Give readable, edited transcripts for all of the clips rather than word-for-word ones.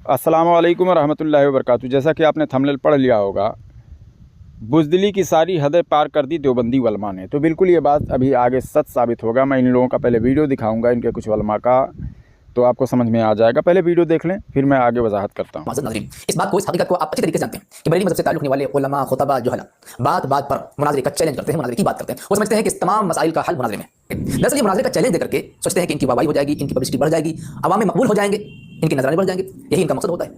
अस्सलामुअलैकुम रहमतुल्लाहि व बरकातुहू। जैसा कि आपने थंबनेल पढ़ लिया होगा, बुज़दिली की सारी हदें पार कर दी देवबंदी वलमा ने। तो बिल्कुल ये बात अभी आगे सच साबित होगा। मैं इन लोगों का पहले वीडियो दिखाऊंगा, इनके कुछ वलमा का, तो आपको समझ में आ जाएगा। पहले वीडियो देख लें, फिर मैं आगे वजाहत करता हूँ। इस बात को, इस हकीकत को आप अच्छी तरीके से जानते हैं कि बरेली मज़हब से ताल्लुक़ रखने वाले उलमा, खुतबा, जुहला बात बात पर मुनाज़रे का चैलेंज करते हैं, मुनाज़रे की बात करते हैं। वो समझते हैं कि इस तमाम मसाइल का हल मुनाज़रे में है। दरअसल ये मुनाज़रे का चैलेंज देकर के सोचते हैं कि इनकी वाहवाही हो जाएगी, इनकी पब्लिसिटी बढ़ जाएगी, अवाम में मकबूल हो जाएंगे, इनके नजराने बढ़ जाएंगे। यही इनका मकसद होता है।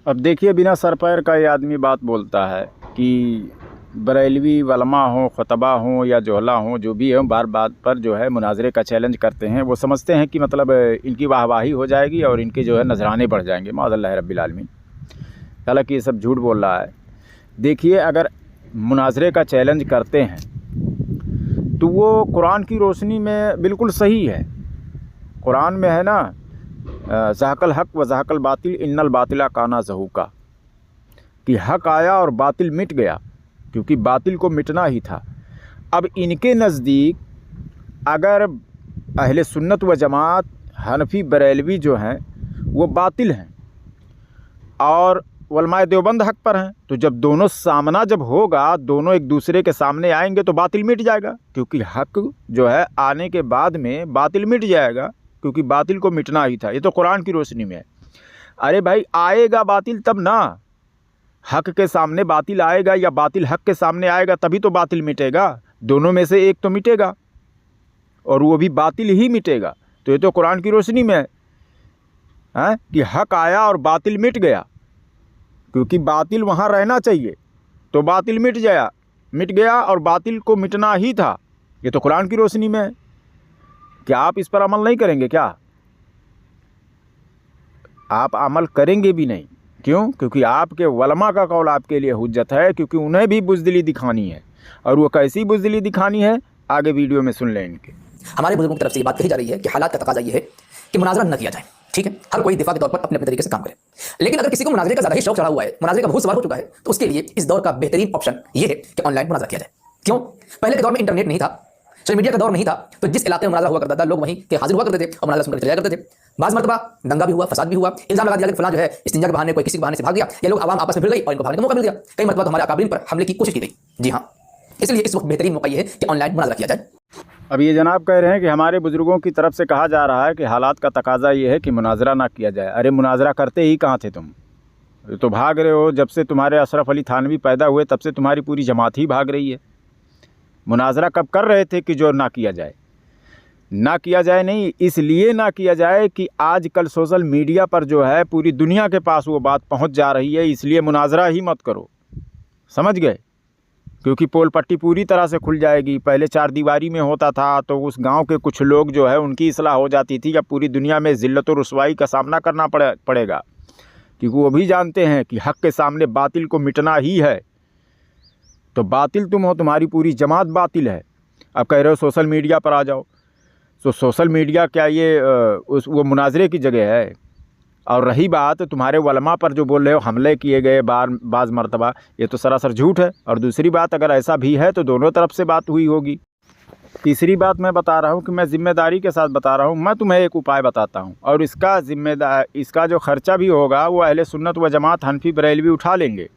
अब देखिए, बिना सर पैर का ये आदमी बात बोलता है कि बरेलवी वलमा हों, खुतबा हों या जोहला हों, जो भी हो, बार बात पर जो है मुनाजरे का चैलेंज करते हैं। वो समझते हैं कि मतलब इनकी वाहवाही हो जाएगी और इनके जो है नजराने बढ़ जाएंगे। माज़अल्लाह रब्बिल आलमीन। हालांकि ये सब झूठ बोल रहा है। देखिए, अगर मुनाजरे का चैलेंज करते हैं तो वो कुरान की रोशनी में बिल्कुल सही है। कुरान में है ना, ज़हक़ल हक़ व ज़हक़ल बातिल इन्नल बातिला काना ज़हूक़ा, कि हक़ आया और बातिल मिट गया, क्योंकि बातिल को मिटना ही था। अब इनके नज़दीक अगर अहले सुन्नत व जमात, हनफी, बरेलवी जो हैं वो बातिल हैं और उलमाए देवबंद हक़ पर हैं, तो जब दोनों सामना जब होगा, दोनों एक दूसरे के सामने आएंगे तो बातिल मिट जाएगा, क्योंकि हक़ जो है आने के बाद में बातिल मिट जाएगा, क्योंकि बातिल को मिटना ही था। ये तो कुरान की रोशनी में है। अरे भाई, आएगा बातिल तब ना, हक़ के सामने बातिल आएगा या बातिल हक़ के सामने आएगा, तभी तो बातिल मिटेगा। दोनों में से एक तो मिटेगा और वो भी बातिल ही मिटेगा। तो ये तो कुरान की रोशनी में है कि हक़ आया और बातिल मिट गया, क्योंकि बातिल वहाँ रहना चाहिए, तो बातिल मिट गया और बातिल को मिटना ही था। ये तो कुरान की रोशनी में है। क्या आप इस पर अमल नहीं करेंगे? क्या आप अमल करेंगे भी नहीं? क्यों? क्योंकि आपके वलमा का कौल आपके लिए हुज्जत है, क्योंकि उन्हें भी बुज़दिली दिखानी है। और वो कैसी बुज़दिली दिखानी है, आगे वीडियो में सुन लें इनके। हमारे बुजुर्गों की तरफ से ये बात कही जा रही है कि हालात का तकाजा ये है कि मुनाजरा न किया जाए। ठीक है, हर कोई दिफा के तौर पर अपने अपने तरीके से काम करे। लेकिन अगर किसी को मुनाजरे का ज़्यादा ही शौक चढ़ा हुआ है, मुनाजरे का भूत सवार हो चुका है, तो उसके लिए इस दौर का बेहतरीन ऑप्शन ये है कि ऑनलाइन मुनाजरा किया जाए। क्यों? पहले के दौर में इंटरनेट नहीं था, सोशल मीडिया का दौर नहीं था, तो जिस इलाके में मुनाजरा हुआ करता था, लोग वहीं के हाजिर हुआ करते थे और मुनाजरा सुनकर चले जाया करते थे। बाज़ मरतबा दंगा भी हुआ, फसाद भी हुआ, इल्ज़ाम लगा दिया कि फलां जो है इस्तिंजा के बहाने, कोई किसी के बहाने से भाग गया, या लोग आवाम आपस में भिड़ गई और इनको भागने का मौका मिल गया। कई मरतबा तो हमारे अकाबरीन पर हमले की कोशिश की गई। जी हाँ, इसलिए इस वक्त बेहतरीन मौका ये है कि ऑनलाइन मुनाजरा किया जाए। अब ये जनाब कह रहे हैं कि हमारे बुज़ुर्गों की तरफ से कहा जा रहा है कि हालात का तकाजा ये है कि मुनाजरा ना किया जाए। अरे मुनाजरा करते ही कहाँ थे तुम? तो भाग रहे हो। जब से तुम्हारे अशरफ अली थानवी पैदा हुए तब से तुम्हारी पूरी जमात ही भाग रही है। मुनाजरा कब कर रहे थे कि जो ना किया जाए? ना किया जाए नहीं, इसलिए ना किया जाए कि आजकल सोशल मीडिया पर जो है पूरी दुनिया के पास वो बात पहुंच जा रही है, इसलिए मुनाजरा ही मत करो। समझ गए? क्योंकि पोल पट्टी पूरी तरह से खुल जाएगी। पहले चार दीवारी में होता था तो उस गांव के कुछ लोग जो है उनकी इस्लाह हो जाती थी। अब पूरी दुनिया में ज़िल्लत और रुसवाई का सामना करना पड़ेगा, क्योंकि वो भी जानते हैं कि हक़ के सामने बातिल को मिटना ही है। तो बातिल तुम हो, तुम्हारी पूरी जमात बातिल है। अब कह रहे हो सोशल मीडिया पर आ जाओ, तो सोशल मीडिया क्या ये वो मुनाजरे की जगह है? और रही बात तुम्हारे वलमा पर जो बोल रहे हो हमले किए गए बाज़ मरतबा, ये तो सरासर झूठ है। और दूसरी बात, अगर ऐसा भी है तो दोनों तरफ से बात हुई होगी। तीसरी बात मैं बता रहा हूँ कि मैं ज़िम्मेदारी के साथ बता रहा हूँ। मैं तुम्हें एक उपाय बताता हूँ और इसका जो ख़र्चा भी होगा वो अहले सुन्नत व जमात, हनफी, बरेलवी उठा लेंगे।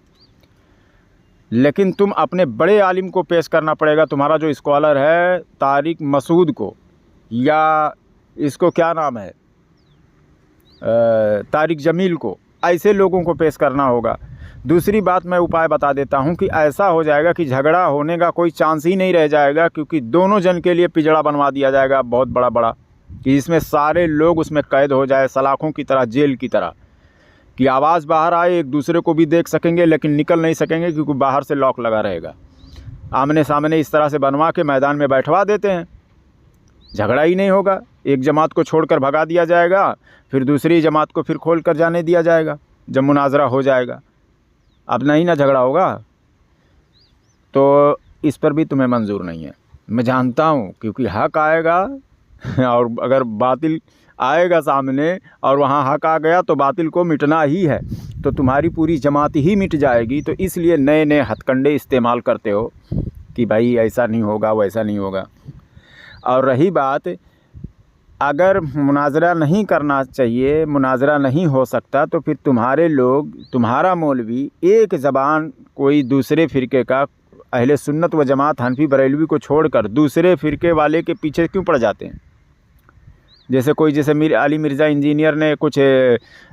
लेकिन तुम अपने बड़े आलिम को पेश करना पड़ेगा, तुम्हारा जो स्कॉलर है तारिक मसूद को, या इसको क्या नाम है, तारिक जमील को। ऐसे लोगों को पेश करना होगा। दूसरी बात मैं उपाय बता देता हूं कि ऐसा हो जाएगा कि झगड़ा होने का कोई चांस ही नहीं रह जाएगा, क्योंकि दोनों जन के लिए पिंजड़ा बनवा दिया जाएगा बहुत बड़ा बड़ा, कि इसमें सारे लोग उसमें कैद हो जाए, सलाखों की तरह, जेल की तरह, कि आवाज़ बाहर आए, एक दूसरे को भी देख सकेंगे लेकिन निकल नहीं सकेंगे, क्योंकि बाहर से लॉक लगा रहेगा। आमने सामने इस तरह से बनवा के मैदान में बैठवा देते हैं, झगड़ा ही नहीं होगा। एक जमात को छोड़कर भगा दिया जाएगा, फिर दूसरी जमात को फिर खोल कर जाने दिया जाएगा जब मुनाजरा हो जाएगा। अब नहीं ना झगड़ा होगा, तो इस पर भी तुम्हें मंजूर नहीं है, मैं जानता हूँ, क्योंकि हक़ आएगा और अगर बातिल आएगा सामने और वहाँ हक़ आ गया तो बातिल को मिटना ही है, तो तुम्हारी पूरी जमात ही मिट जाएगी। तो इसलिए नए नए हथकंडे इस्तेमाल करते हो कि भाई ऐसा नहीं होगा, वैसा नहीं होगा। और रही बात अगर मुनाजरा नहीं करना चाहिए, मुनाजरा नहीं हो सकता, तो फिर तुम्हारे लोग, तुम्हारा मौलवी एक ज़बान कोई दूसरे फ़िरके का, अहले सुन्नत व जमात हनफी बरेलवी को छोड़कर दूसरे फ़िरके वाले के पीछे क्यों पड़ जाते हैं? जैसे कोई, जैसे अली मिर्ज़ा इंजीनियर ने कुछ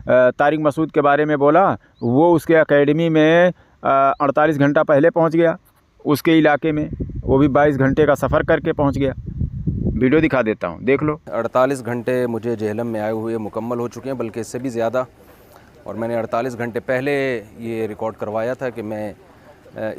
तारिक मसूद के बारे में बोला, वो उसके एकेडमी में 48 घंटा पहले पहुंच गया उसके इलाके में, वो भी 22 घंटे का सफ़र करके पहुंच गया। वीडियो दिखा देता हूं, देख लो। 48 घंटे मुझे जेहलम में आए हुए मुकम्मल हो चुके हैं, बल्कि इससे भी ज़्यादा। और मैंने 48 घंटे पहले ये रिकॉर्ड करवाया था कि मैं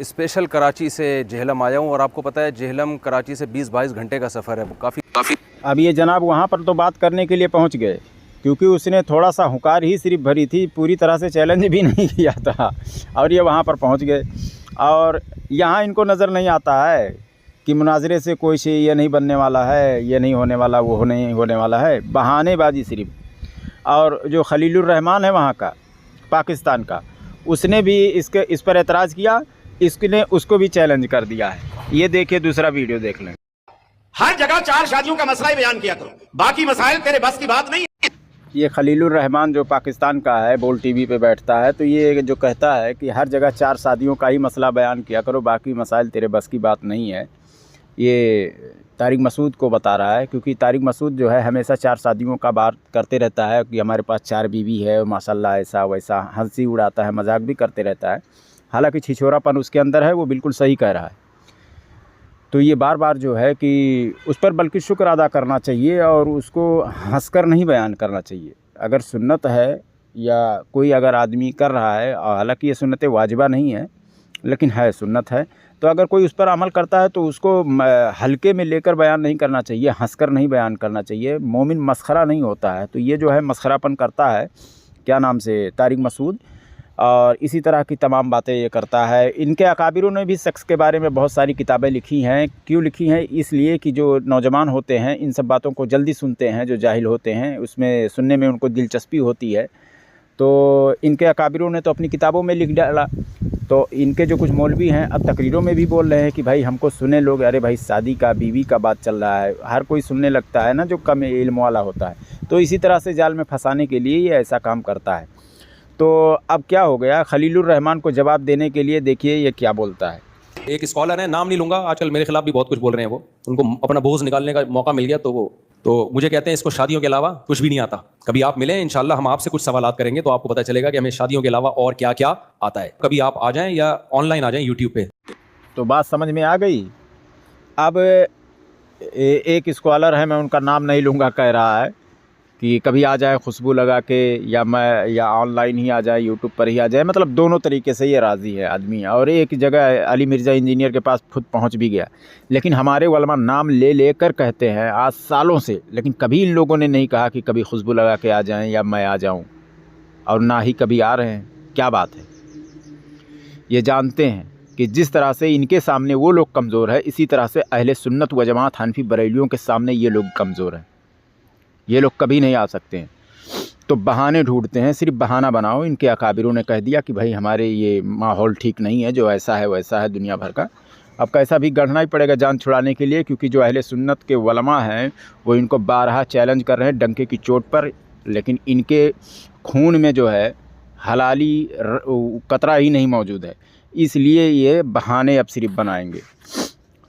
स्पेशल कराची से जेहलम आया हूँ। और आपको पता है जेहलम कराची से 20-22 घंटे का सफ़र है, वो काफ़ी। अब ये जनाब वहाँ पर तो बात करने के लिए पहुँच गए, क्योंकि उसने थोड़ा सा हुंकार ही सिर्फ भरी थी, पूरी तरह से चैलेंज भी नहीं किया था, और ये वहाँ पर पहुँच गए। और यहाँ इनको नज़र नहीं आता है कि मुनाजरे से कोई शे ये नहीं बनने वाला है, ये नहीं होने वाला, वो नहीं होने वाला है, बहानेबाजी सिर्फ। और जो खलीलुर रहमान है वहाँ का, पाकिस्तान का, उसने भी इस पर एतराज़ किया, इसने उसको भी चैलेंज कर दिया है। ये देखिए, दूसरा वीडियो देख लें। हर जगह 4 शादियों का मसला ही बयान किया करो, बाकी मसाइल तेरे बस की बात नहीं। ये खलीलुर रहमान जो पाकिस्तान का है, बोल टीवी पे बैठता है, तो ये जो कहता है कि हर जगह 4 शादियों का ही मसला बयान किया करो, बाकी मसाइल तेरे बस की बात नहीं है, ये तारिक मसूद को बता रहा है। क्योंकि तारिक मसूद जो है हमेशा 4 शादियों का बात करते रहता है कि हमारे पास 4 बीवी है, माशाल्लाह, ऐसा वैसा, हंसी उड़ाता है, मजाक भी करते रहता है। हालांकि छिछोरापन उसके अंदर है, वो बिल्कुल सही कह रहा है। तो ये बार बार जो है कि उस पर बल्कि शुक्र अदा करना चाहिए, और उसको हंसकर नहीं बयान करना चाहिए। अगर सुन्नत है या कोई अगर आदमी कर रहा है, और हालांकि ये सुन्नत वाजिबा नहीं है लेकिन है, सुन्नत है, तो अगर कोई उस पर अमल करता है तो उसको हल्के में लेकर बयान नहीं करना चाहिए, हंसकर नहीं बयान करना चाहिए। मोमिन मस्खरा नहीं होता है। तो ये जो है मस्खरापन करता है, क्या नाम से, तारिक मसूद, और इसी तरह की तमाम बातें ये करता है। इनके अकाबिरों ने भी शख्स के बारे में बहुत सारी किताबें लिखी हैं। क्यों लिखी हैं? इसलिए कि जो नौजवान होते हैं इन सब बातों को जल्दी सुनते हैं, जो जाहिल होते हैं उसमें सुनने में उनको दिलचस्पी होती है। तो इनके अकाबिरों ने तो अपनी किताबों में लिख डाला। तो इनके जो कुछ मौलवी हैं अब तकरीरों में भी बोल रहे हैं कि भाई हमको सुने लोग, अरे भाई शादी का, बीवी का बात चल रहा है, हर कोई सुनने लगता है ना जो कम इल्म वाला होता है। तो इसी तरह से जाल में फंसाने के लिए ये ऐसा काम करता है। तो अब क्या हो गया, खलीलुर रहमान को जवाब देने के लिए देखिए ये क्या बोलता है। एक स्कॉलर है, नाम नहीं लूंगा, आजकल मेरे खिलाफ भी बहुत कुछ बोल रहे हैं, वो उनको अपना बोझ निकालने का मौका मिल गया तो मुझे कहते हैं इसको शादियों के अलावा कुछ भी नहीं आता। कभी आप मिलें, इंशाल्लाह हम आपसे कुछ सवालात करेंगे तो आपको पता चलेगा कि हमें शादियों के अलावा और क्या क्या आता है। कभी आप आ जाएं या ऑनलाइन आ जाएं यूट्यूब पे। तो बात समझ में आ गई। अब एक स्कॉलर है, मैं उनका नाम नहीं लूँगा, कह रहा है कि कभी आ जाए खुशबू लगा के, या ऑनलाइन ही आ जाए, यूट्यूब पर ही आ जाए, मतलब दोनों तरीके से ये राज़ी है आदमी। और एक जगह अली मिर्ज़ा इंजीनियर के पास खुद पहुंच भी गया। लेकिन हमारे उलमा नाम ले लेकर कहते हैं आज सालों से, लेकिन कभी इन लोगों ने नहीं कहा कि कभी खुशबू लगा के आ जाएं या मैं आ जाऊं, और ना ही कभी आ रहे हैं। क्या बात है? ये जानते हैं कि जिस तरह से इनके सामने वो लोग कमज़ोर है, इसी तरह से अहले सुन्नत व जमात हनफी बरेलियों के सामने ये लोग कमज़ोर हैं। ये लोग कभी नहीं आ सकते हैं। तो बहाने ढूंढते हैं, सिर्फ बहाना बनाओ। इनके अकाबिरों ने कह दिया कि भाई हमारे ये माहौल ठीक नहीं है, जो ऐसा है वैसा है दुनिया भर का। अब कैसा भी गढ़ना ही पड़ेगा जान छुड़ाने के लिए, क्योंकि जो अहले सुन्नत के उलमा हैं वो इनको बारहा चैलेंज कर रहे हैं डंके की चोट पर। लेकिन इनके खून में जो है हलाली कतरा ही नहीं मौजूद है, इसलिए ये बहाने अब सिर्फ बनाएंगे।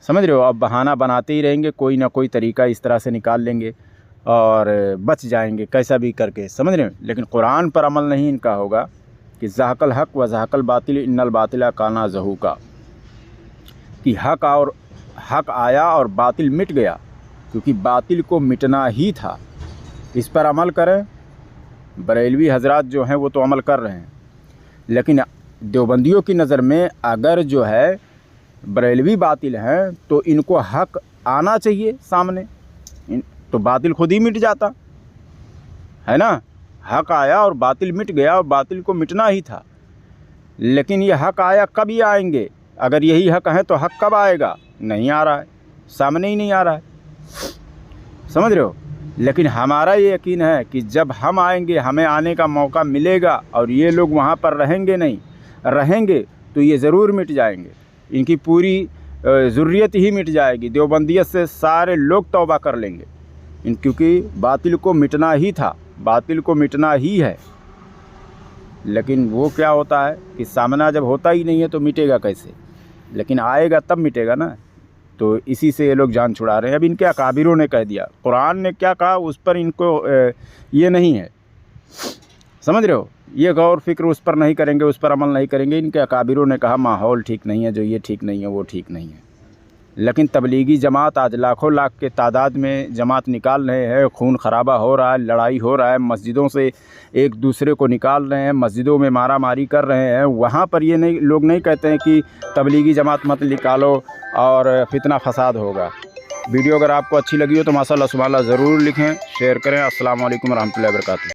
समझ रहे हो? अब बहाना बनाते ही रहेंगे, कोई ना कोई तरीका इस तरह से निकाल लेंगे और बच जाएंगे कैसा भी करके। समझ रहे हैं? लेकिन कुरान पर अमल नहीं इनका होगा कि ज़हकल हक़ व ज़हकल बातिल इन्नल बातिला काना ज़हूका, कि हक़ आया और बातिल मिट गया, क्योंकि बातिल को मिटना ही था। इस पर अमल करें। बरेलवी हजरात जो हैं वो तो अमल कर रहे हैं, लेकिन देवबंदियों की नज़र में अगर जो है बरेलवी बातिल हैं तो इनको हक़ आना चाहिए सामने, तो बातिल खुद ही मिट जाता है ना। हक़ आया और बातिल मिट गया, और बातिल को मिटना ही था। लेकिन ये हक़ आया, कब ये आएंगे? अगर यही हक़ है तो हक़ कब आएगा? नहीं आ रहा है, सामने ही नहीं आ रहा है। समझ रहे हो? लेकिन हमारा ये यकीन है कि जब हम आएंगे, हमें आने का मौका मिलेगा, और ये लोग वहाँ पर रहेंगे नहीं, रहेंगे तो ये ज़रूर मिट जाएंगे। इनकी पूरी ज़ुर्रियत ही मिट जाएगी। देवबंदियत से सारे लोग तौबा कर लेंगे। क्योंकि बातिल को मिटना ही था, बातिल को मिटना ही है। लेकिन वो क्या होता है कि सामना जब होता ही नहीं है तो मिटेगा कैसे, लेकिन आएगा तब मिटेगा ना। तो इसी से ये लोग जान छुड़ा रहे हैं। अब इनके अकाबिरों ने कह दिया, कुरान ने क्या कहा उस पर इनको ये नहीं है, समझ रहे हो, ये गौर फिक्र उस पर नहीं करेंगे, उस पर अमल नहीं करेंगे। इनके अकाबिरों ने कहा माहौल ठीक नहीं है, जो ये ठीक नहीं है वो ठीक नहीं है। लेकिन तबलीगी जमात आज लाखों लाख के तादाद में जमात निकाल रहे हैं, खून खराबा हो रहा है, लड़ाई हो रहा है, मस्जिदों से एक दूसरे को निकाल रहे हैं, मस्जिदों में मारा मारी कर रहे हैं। वहाँ पर ये नहीं, लोग नहीं कहते हैं कि तबलीगी जमात मत निकालो और फितना फसाद होगा। वीडियो अगर आपको अच्छी लगी हो तो माशाअल्लाह सुभान अल्लाह ज़रूर लिखें, शेयर करें। अस्सलाम वालेकुम रहमतुल्लाहि व बरकातुहू।